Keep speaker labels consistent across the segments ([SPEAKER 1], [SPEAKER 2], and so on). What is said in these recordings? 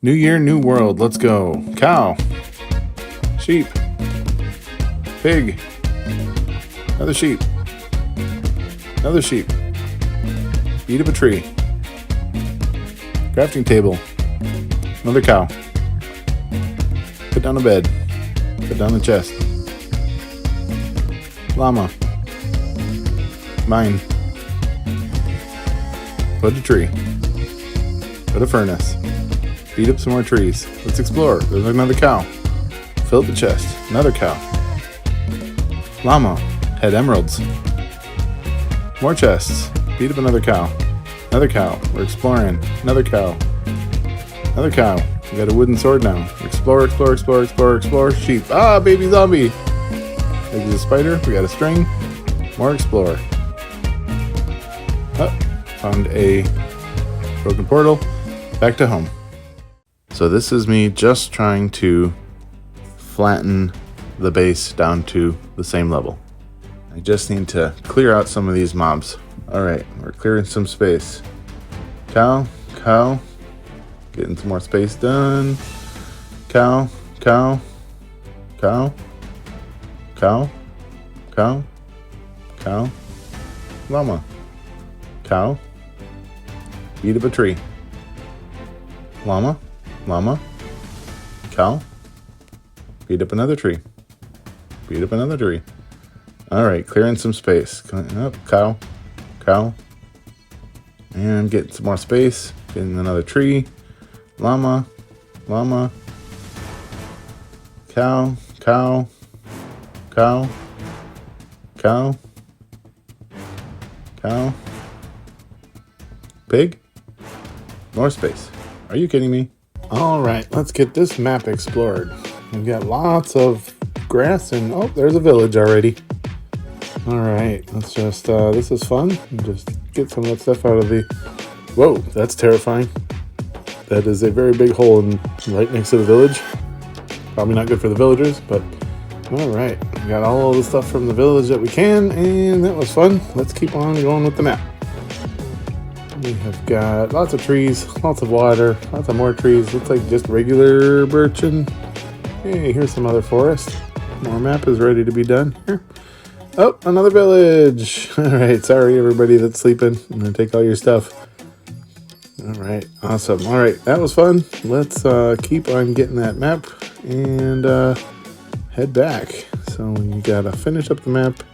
[SPEAKER 1] New year, new world. Let's go. Cow. Sheep. Pig. Another sheep. Another sheep. Eat up a tree. Crafting table. Another cow. Put down a bed. Put down the chest. Llama. Mine. Put a tree. Put a furnace. Feed up some more trees. Let's explore. There's another cow. Fill up the chest. Another cow. Llama. Had emeralds. More chests. Feed up another cow. Another cow. We're exploring. Another cow. Another cow. We got a wooden sword now. Explore, explore, explore, explore, explore. Sheep. Ah, baby zombie. There's a spider. We got a string. More explore. Oh, found a broken portal. Back to home. So this is me just trying to flatten the base down to the same level. I just need to clear out some of these mobs. All right, we're clearing some space. Cow, cow, getting some more space done. Cow, cow, cow, cow, cow, cow, llama, cow, eat up a tree. Llama, llama, cow, beat up another tree. Beat up another tree. All right, clearing some space. Up, cow, cow, and getting some more space. Getting another tree. Llama, llama, cow, cow, cow, cow, cow, pig. More space. Are you kidding me? All right, let's get this map explored. We've got lots of grass and oh, there's a village already. All right, let's just, this is fun. Just get some of that stuff out of the, whoa, that's terrifying. That is a very big hole right next to the village. Probably not good for the villagers, but all right. We got all the stuff from the village that we can, and that was fun. Let's keep on going with the map. We have got lots of trees, lots of water, lots of more trees. Looks like just regular birch and hey, here's some other forest. More map is ready to be done here. Oh, another village. All right, sorry everybody that's sleeping. I'm gonna take all your stuff. All right, awesome. All right, that was fun. Let's keep on getting that map and head back. So we gotta finish up the map,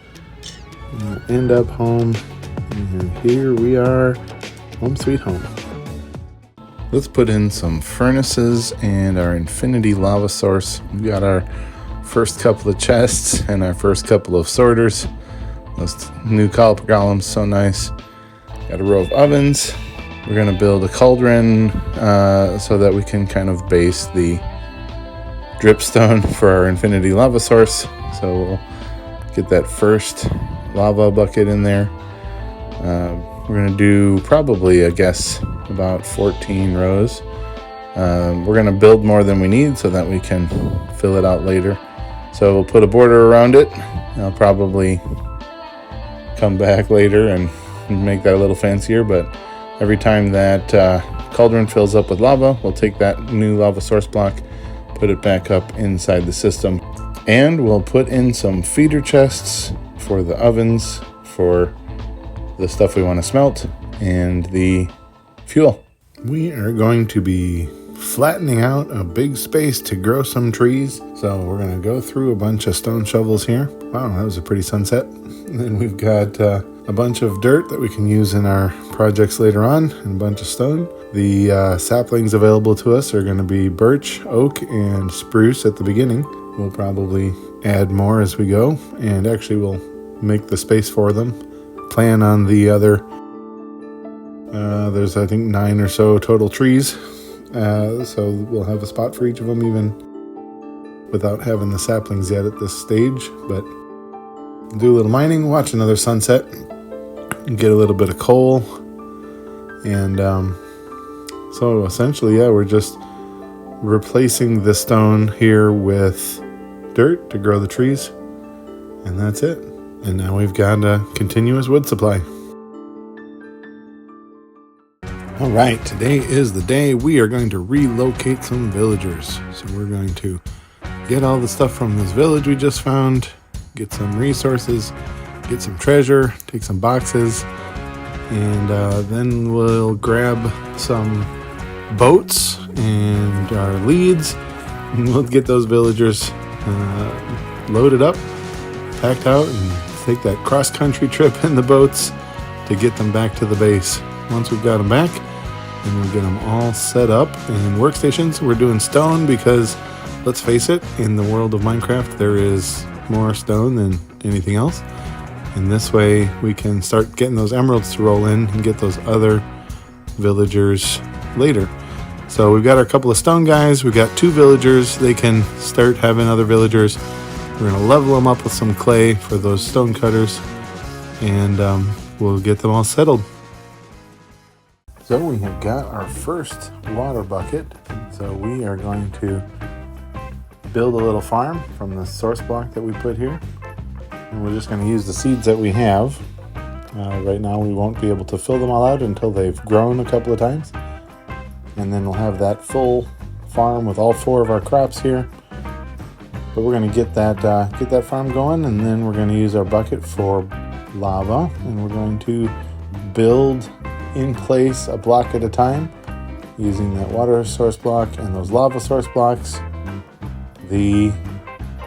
[SPEAKER 1] end up home, and here we are. Home sweet home. Let's put in some furnaces and our infinity lava source. We've got our first couple of chests and our first couple of sorters. Those new copper golems, so nice. Got a row of ovens. We're gonna build a cauldron so that we can kind of base the dripstone for our infinity lava source. So we'll get that first lava bucket in there. We're going to do probably, I guess, about 14 rows. We're going to build more than we need so that we can fill it out later. So we'll put a border around it. I'll probably come back later and make that a little fancier, but every time that cauldron fills up with lava, we'll take that new lava source block, put it back up inside the system, and we'll put in some feeder chests for the ovens, for the stuff we want to smelt, and the fuel. We are going to be flattening out a big space to grow some trees. So we're going to go through a bunch of stone shovels here. Wow, that was a pretty sunset. And then we've got a bunch of dirt that we can use in our projects later on, and a bunch of stone. The saplings available to us are going to be birch, oak, and spruce at the beginning. We'll probably add more as we go, and actually we'll make the space for them. Plan on the other, there's I think 9 or so total trees, so we'll have a spot for each of them even without having the saplings yet at this stage, but do a little mining, watch another sunset, get a little bit of coal, and so essentially, yeah, we're just replacing the stone here with dirt to grow the trees, and that's it. And now we've got a continuous wood supply. All right, today is the day we are going to relocate some villagers. So we're going to get all the stuff from this village we just found, get some resources, get some treasure, take some boxes, and then we'll grab some boats and our leads, and we'll get those villagers loaded up, packed out, and take that cross-country trip in the boats to get them back to the base. Once we've got them back, and we'll get them all set up in workstations. We're doing stone because, let's face it, in the world of Minecraft, there is more stone than anything else. And this way, we can start getting those emeralds to roll in and get those other villagers later. So we've got our couple of stone guys. We've got 2 villagers. They can start having other villagers. We're going to level them up with some clay for those stone cutters, and we'll get them all settled. So we have got our first water bucket. So we are going to build a little farm from the source block that we put here. And we're just going to use the seeds that we have. Right now we won't be able to fill them all out until they've grown a couple of times. And then we'll have that full farm with all 4 of our crops here. But we're going to get that farm going, and then we're going to use our bucket for lava, and we're going to build in place a block at a time using that water source block and those lava source blocks, the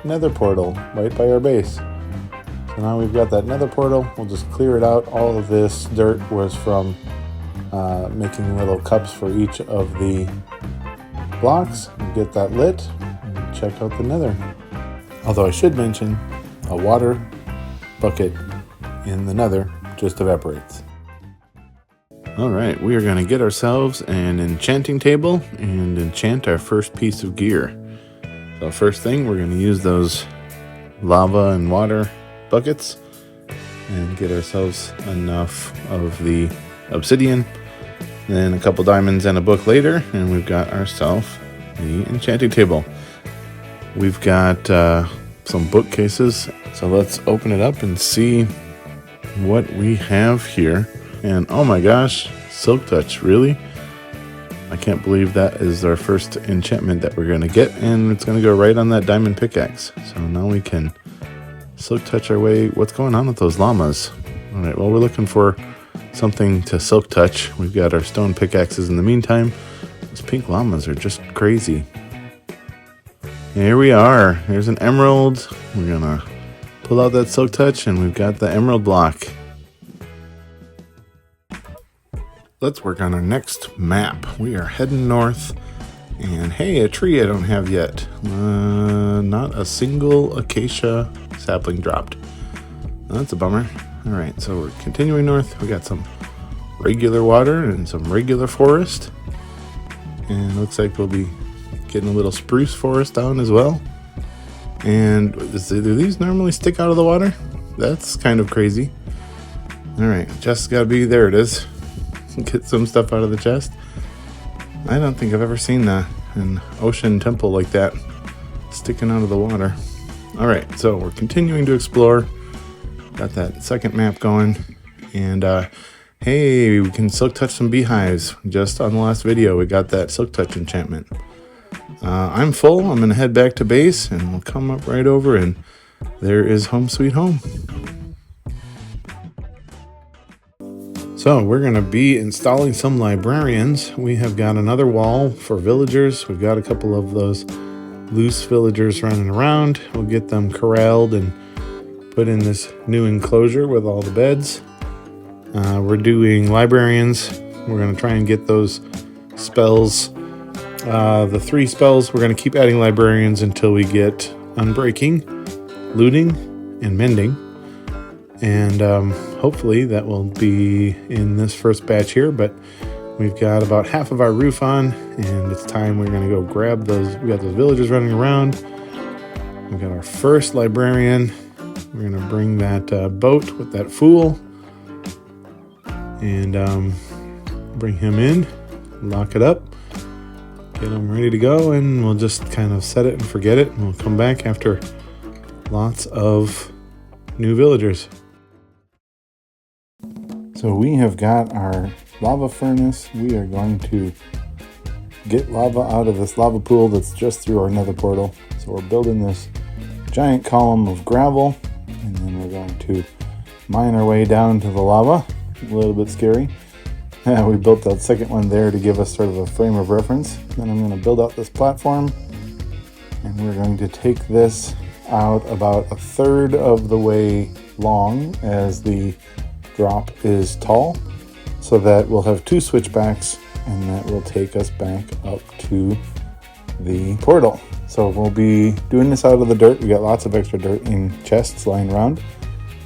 [SPEAKER 1] nether portal right by our base. So now we've got that nether portal. We'll just clear it out. All of this dirt was from making little cups for each of the blocks. We'll get that lit and check out the nether. Although I should mention, a water bucket in the nether just evaporates. All right, we are going to get ourselves an enchanting table and enchant our first piece of gear. So first thing, we're going to use those lava and water buckets and get ourselves enough of the obsidian. Then a couple diamonds and a book later, and we've got ourselves the enchanting table. We've got some bookcases, so let's open it up and see what we have here. And oh my gosh, Silk Touch, really? I can't believe that is our first enchantment that we're going to get, and it's going to go right on that diamond pickaxe. So now we can Silk Touch our way. What's going on with those llamas? All right, well, we're looking for something to Silk Touch. We've got our stone pickaxes in the meantime. Those pink llamas are just crazy. Here we are. Here's an emerald. We're going to pull out that Silk Touch, and we've got the emerald block. Let's work on our next map. We are heading north, and hey, a tree I don't have yet. Not a single acacia sapling dropped. That's a bummer. All right, so we're continuing north. We got some regular water and some regular forest, and it looks like we'll be getting a little spruce forest down as well. And do these normally stick out of the water? That's kind of crazy. All right, just gotta be, there it is. Get some stuff out of the chest. I don't think I've ever seen an ocean temple like that sticking out of the water. All right, so we're continuing to explore. Got that second map going, and hey, we can Silk Touch some beehives. Just on the last video, we got that Silk Touch enchantment. I'm full. I'm gonna head back to base, and we'll come up right over, and there is home sweet home. So we're going to be installing some librarians. We have got another wall for villagers. We've got a couple of those loose villagers running around. We'll get them corralled and put in this new enclosure with all the beds. We're doing librarians. We're going to try and get those spells. The 3 spells, we're going to keep adding librarians until we get unbreaking, looting, and mending. And hopefully that will be in this first batch here, but we've got about half of our roof on, and it's time we're going to go grab those. We got those villagers running around. We've got our first librarian. We're going to bring that boat with that fool and bring him in, lock it up, get him ready to go, and we'll just kind of set it and forget it, and we'll come back after lots of new villagers. So we have got our lava furnace. We are going to get lava out of this lava pool that's just through our nether portal. So we're building this giant column of gravel, and then we're going to mine our way down to the lava. A little bit scary. We built that second one there to give us sort of a frame of reference. Then I'm going to build out this platform, and we're going to take this out about a third of the way long as the drop is tall, so that we'll have two switchbacks, and that will take us back up to the portal. So we'll be doing this out of the dirt. We got lots of extra dirt in chests lying around.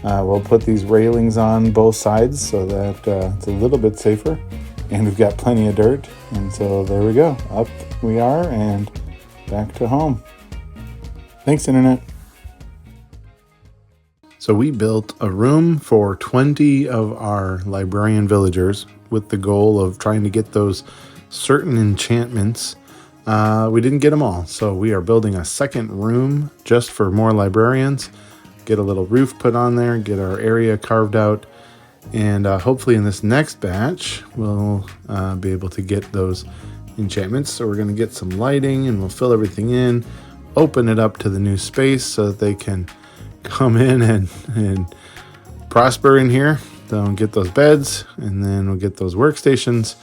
[SPEAKER 1] We'll put these railings on both sides so that it's a little bit safer, and we've got plenty of dirt. And so there we go, up we are and back to home. Thanks, internet. So we built a room for 20 of our librarian villagers with the goal of trying to get those certain enchantments. We didn't get them all, so we are building a second room just for more librarians. Get a little roof put on there, get our area carved out, and hopefully in this next batch we'll be able to get those enchantments. So we're going to get some lighting, and we'll fill everything in, open it up to the new space so that they can come in and prosper in here. Then get those beds, and then we'll get those workstations.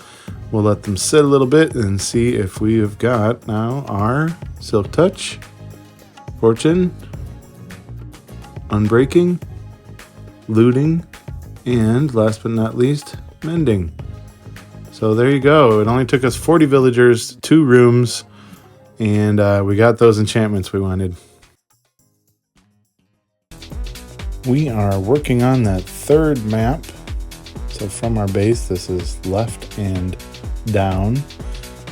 [SPEAKER 1] We'll let them sit a little bit and see if we have got now our Silk Touch, Fortune, Unbreaking, Looting, and last but not least, Mending. So there you go. It only took us 40 villagers, 2 rooms, and we got those enchantments we wanted. We are working on that third map. So from our base, this is left and down.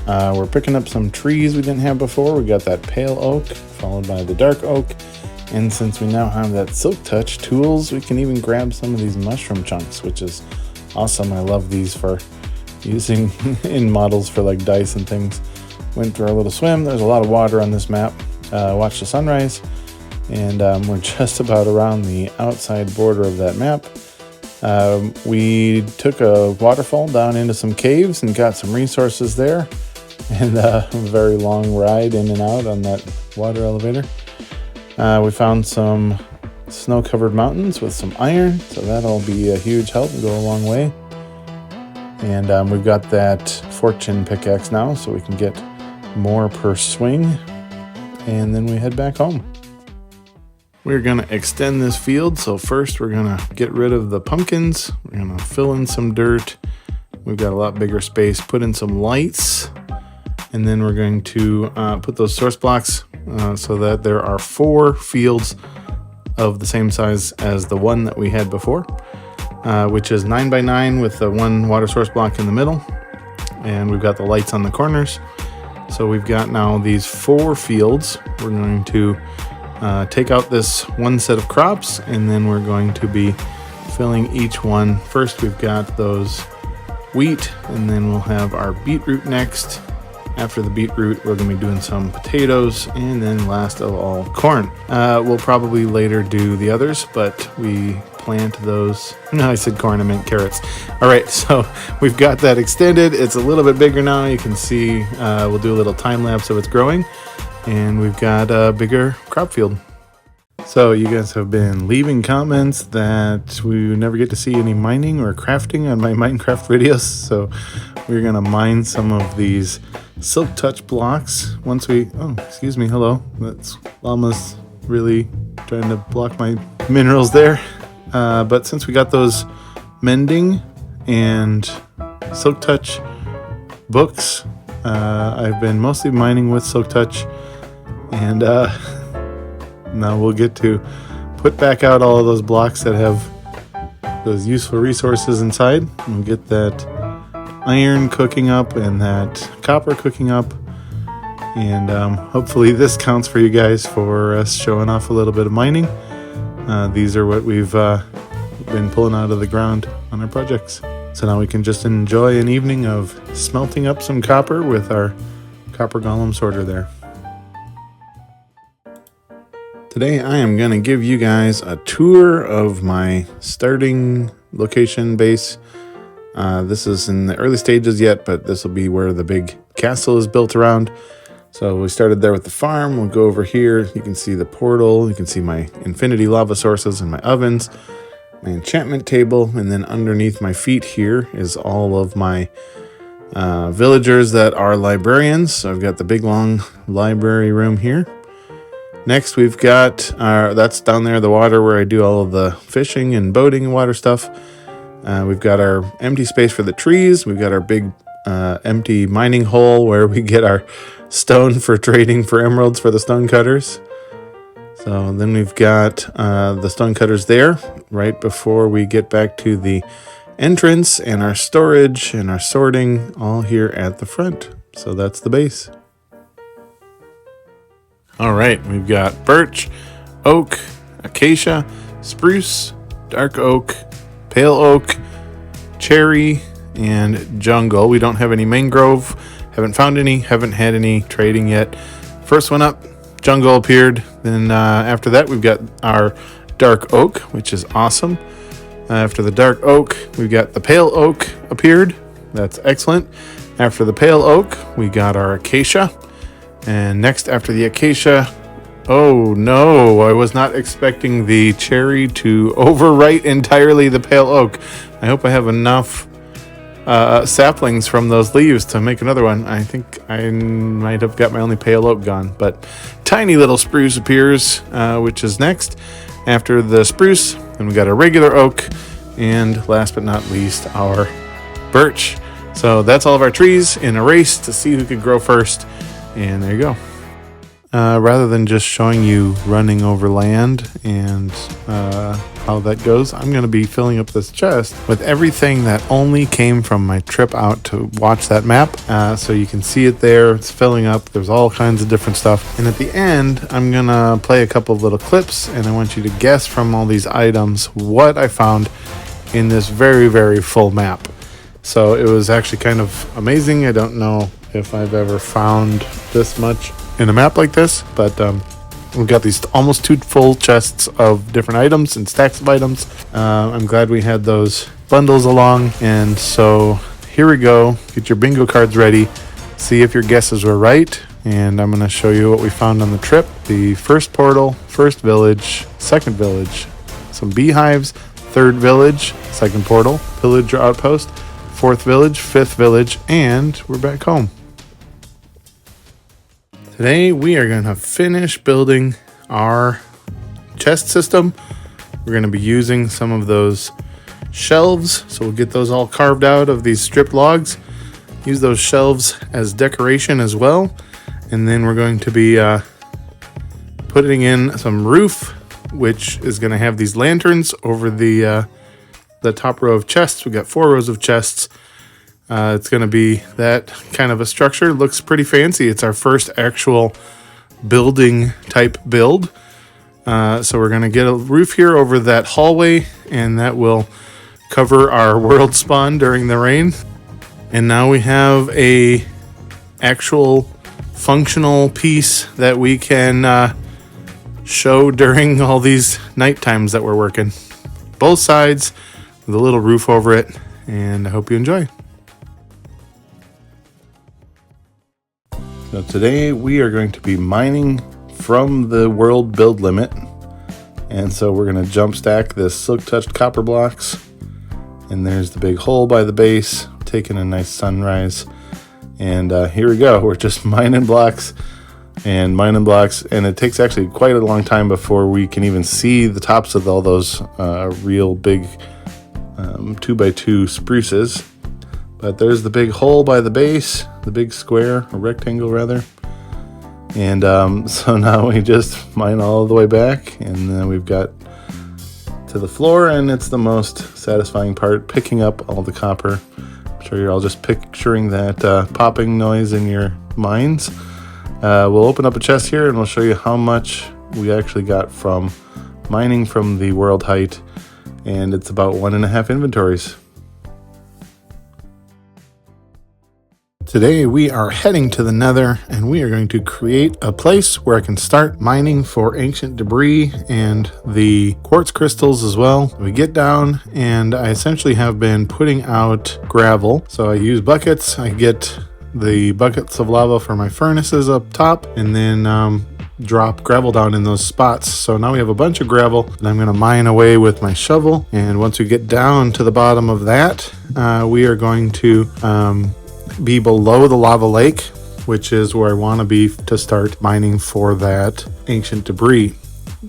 [SPEAKER 1] We're picking up some trees we didn't have before. We got that pale oak, followed by the dark oak. And since we now have that Silk Touch tools, we can even grab some of these mushroom chunks, which is awesome. I love these for using in models for like dice and things. Went for a little swim. There's a lot of water on this map. Watched the sunrise. And we're just about around the outside border of that map. We took a waterfall down into some caves and got some resources there. And a very long ride in and out on that water elevator. We found some snow-covered mountains with some iron, so that'll be a huge help and go a long way. And we've got that fortune pickaxe now, so we can get more per swing. And then we head back home. We're going to extend this field, so first we're going to get rid of the pumpkins. We're going to fill in some dirt. We've got a lot bigger space. Put in some lights, and then we're going to put those source blocks so that there are 4 fields of the same size as the one that we had before, which is 9 by 9 with the 1 water source block in the middle. And we've got the lights on the corners. So we've got now these 4 fields. We're going to take out this 1 set of crops, and then we're going to be filling each one. First we've got those wheat, and then we'll have our beetroot next. After the beetroot, we're going to be doing some potatoes, and then last of all, corn. We'll probably later do the others, but we plant those. No, I said corn, I meant carrots. All right, so we've got that extended. It's a little bit bigger now. You can see we'll do a little time lapse of it's growing. And we've got a bigger crop field. So you guys have been leaving comments that we never get to see any mining or crafting on my Minecraft videos. So we're going to mine some of these Silk Touch blocks once we... Oh, excuse me. Hello. That's Llama's really trying to block my minerals there. But since we got those Mending and Silk Touch books, I've been mostly mining with Silk Touch. And now we'll get to put back out all of those blocks that have those useful resources inside. We'll get that iron cooking up and that copper cooking up. And hopefully this counts for you guys for us showing off a little bit of mining. These are what we've been pulling out of the ground on our projects. So now we can just enjoy an evening of smelting up some copper with our copper golem sorter there. Today I am going to give you guys a tour of my starting location base. This is in the early stages yet, but this will be where the big castle is built around. So we started there with the farm. We'll go over here. You can see the portal. You can see my infinity lava sources and my ovens, my enchantment table, and then underneath my feet here is all of my villagers that are librarians. So I've got the big long library room here. Next we've got that's down there, the water where I do all of the fishing and boating and water stuff. We've got our empty space for the trees. We've got our big empty mining hole where we get our stone for trading for emeralds for the stone cutters. So then we've got the stone cutters there right before we get back to the entrance, and our storage and our sorting all here at the front. So that's the base. All right, we've got birch, oak, acacia, spruce, dark oak, pale oak, cherry, and jungle. We don't have any mangrove, haven't found any, haven't had any trading yet. First one up, jungle appeared. Then after that, we've got our dark oak, which is awesome. After the dark oak, we've got the pale oak appeared. That's excellent. After the pale oak, we got our acacia. And next after the acacia, oh no, I was not expecting the cherry to overwrite entirely the pale oak. I hope I have enough saplings from those leaves to make another one. I think I might have got my only pale oak gone, but tiny little spruce appears, which is next. After the spruce, then we got a regular oak, and last but not least, our birch. So that's all of our trees in a race to see who could grow first, and there you go. Rather than just showing you running over land and how that goes, I'm going to be filling up this chest with everything that only came from my trip out to watch that map. So you can see it there. It's filling up. There's all kinds of different stuff. And at the end, I'm going to play a couple of little clips, and I want you to guess from all these items what I found in this very, very full map. So it was actually kind of amazing. I don't know if I've ever found this much in a map like this, but we've got these almost 2 full chests of different items and stacks of items. I'm glad we had those bundles along, and so here we go. Get your bingo cards ready, see if your guesses were right, and I'm going to show you what we found on the trip. The first portal, first village, second village, some beehives, third village, second portal, villager outpost, fourth village, fifth village, and we're back home. Today we are going to finish building our chest system. We're going to be using some of those shelves, so we'll get those all carved out of these stripped logs. Use those shelves as decoration as well, and then we're going to be putting in some roof, which is going to have these lanterns over the top row of chests. We've got 4 rows of chests. It's going to be that kind of a structure. Looks pretty fancy. It's our first actual building type build. So we're going to get a roof here over that hallway, and that will cover our world spawn during the rain. And now we have a actual functional piece that we can show during all these night times that we're working. Both sides with a little roof over it, and I hope you enjoy. So today we are going to be mining from the world build limit, and so we're going to jump stack this silk touched copper blocks, and there's the big hole by the base, taking a nice sunrise, and here we go. We're just mining blocks, and it takes actually quite a long time before we can even see the tops of all those real big 2x2 spruces. But there's the big hole by the base, the big square, or rectangle rather. And so now we just mine all the way back, and then we've got to the floor, and it's the most satisfying part, picking up all the copper. I'm sure you're all just picturing that popping noise in your minds. We'll open up a chest here, and we'll show you how much we actually got from mining from the world height, and it's about 1.5 inventories. Today we are heading to the Nether, and we are going to create a place where I can start mining for ancient debris and the quartz crystals as well. We get down, and I essentially have been putting out gravel. So I use buckets. I get the buckets of lava for my furnaces up top, and then drop gravel down in those spots. So now we have a bunch of gravel, and I'm going to mine away with my shovel. And once we get down to the bottom of that, we are going to be below the lava lake, which is where I want to be to start mining for that ancient debris.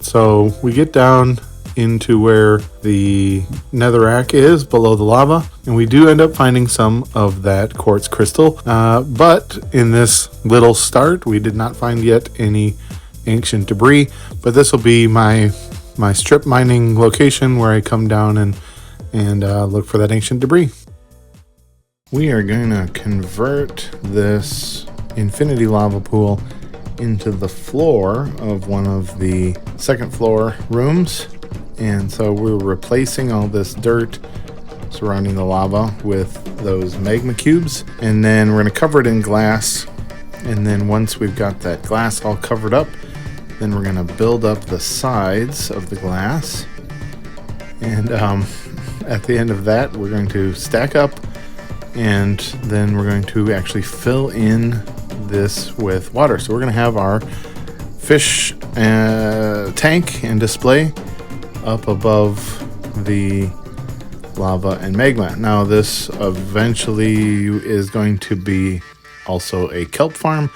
[SPEAKER 1] So we get down into where the netherrack is below the lava, and we do end up finding some of that quartz crystal, but in this little start we did not find yet any ancient debris. But this will be my strip mining location where I come down and look for that ancient debris. We are going to convert this infinity lava pool into the floor of one of the second floor rooms. And so we're replacing all this dirt surrounding the lava with those magma cubes. And then we're going to cover it in glass. And then once we've got that glass all covered up, then we're going to build up the sides of the glass. And at the end of that, we're going to stack up. And then we're going to actually fill in this with water. So we're going to have our fish tank and display up above the lava and magma. Now this eventually is going to be also a kelp farm,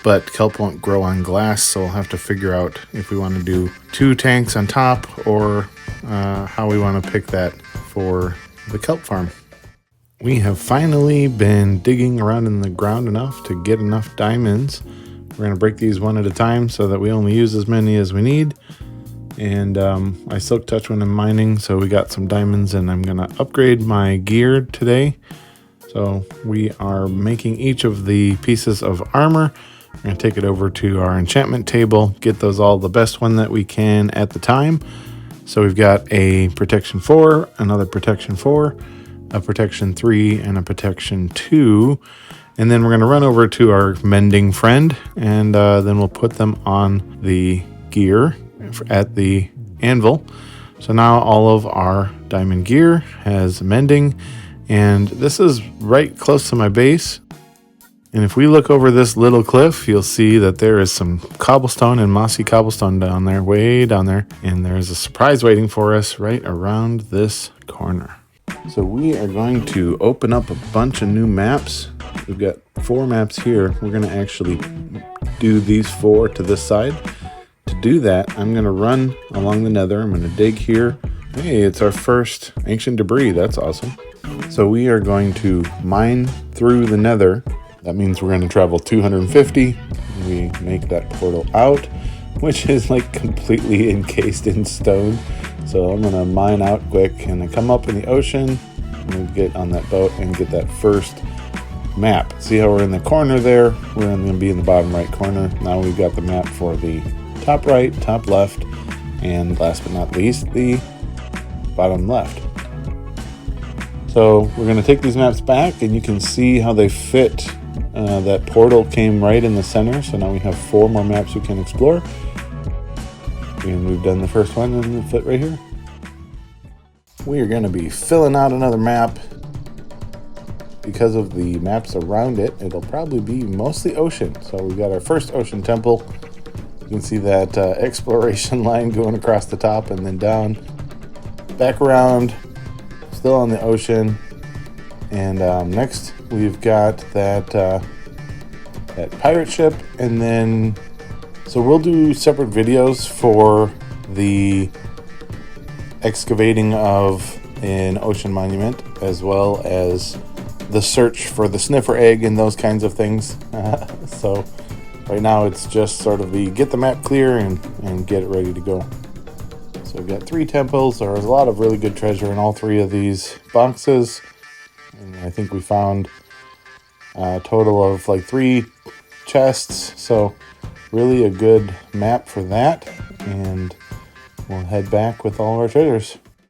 [SPEAKER 1] but kelp won't grow on glass, so we'll have to figure out if we want to do 2 tanks on top or how we want to pick that for the kelp farm. We have finally been digging around in the ground enough to get enough diamonds. We're going to break these one at a time so that we only use as many as we need. And I silk touch when I'm mining, so we got some diamonds, and I'm going to upgrade my gear today. So we are making each of the pieces of armor. We're going to take it over to our enchantment table, get those all the best one that we can at the time. So we've got a protection 4, another protection 4, a protection 3, and a protection 2. And then we're going to run over to our mending friend, and then we'll put them on the gear at the anvil. So now all of our diamond gear has mending, and this is right close to my base. And if we look over this little cliff, you'll see that there is some cobblestone and mossy cobblestone down there, way down there. And there's a surprise waiting for us right around this corner. So we are going to open up a bunch of new maps. We've got 4 maps here. We're going to actually do these 4 to this side. To do that, I'm going to run along the nether. I'm going to dig here. Hey, it's our first ancient debris. That's awesome. So we are going to mine through the nether. That means we're going to travel 250. We make that portal out, which is like completely encased in stone. So I'm going to mine out quick, and I come up in the ocean, and we get on that boat and get that first map. See how we're in the corner there? We're going to be in the bottom right corner. Now we've got the map for the top right, top left, and last but not least, the bottom left. So we're going to take these maps back, and you can see how they fit. That portal came right in the center, so now we have 4 more maps we can explore. And we've done the first one, and it fit right here. We are going to be filling out another map. Because of the maps around it, it'll probably be mostly ocean. So we've got our first ocean temple. You can see that exploration line going across the top and then down. Back around, still on the ocean. And next we've got that pirate ship, and then so we'll do separate videos for the excavating of an ocean monument, as well as the search for the sniffer egg and those kinds of things. So right now it's just sort of the get the map clear and get it ready to go. So we've got 3 temples. There's a lot of really good treasure in all 3 of these boxes. And I think we found a total of like 3 chests. So really a good map for that. And we'll head back with all of our treasures.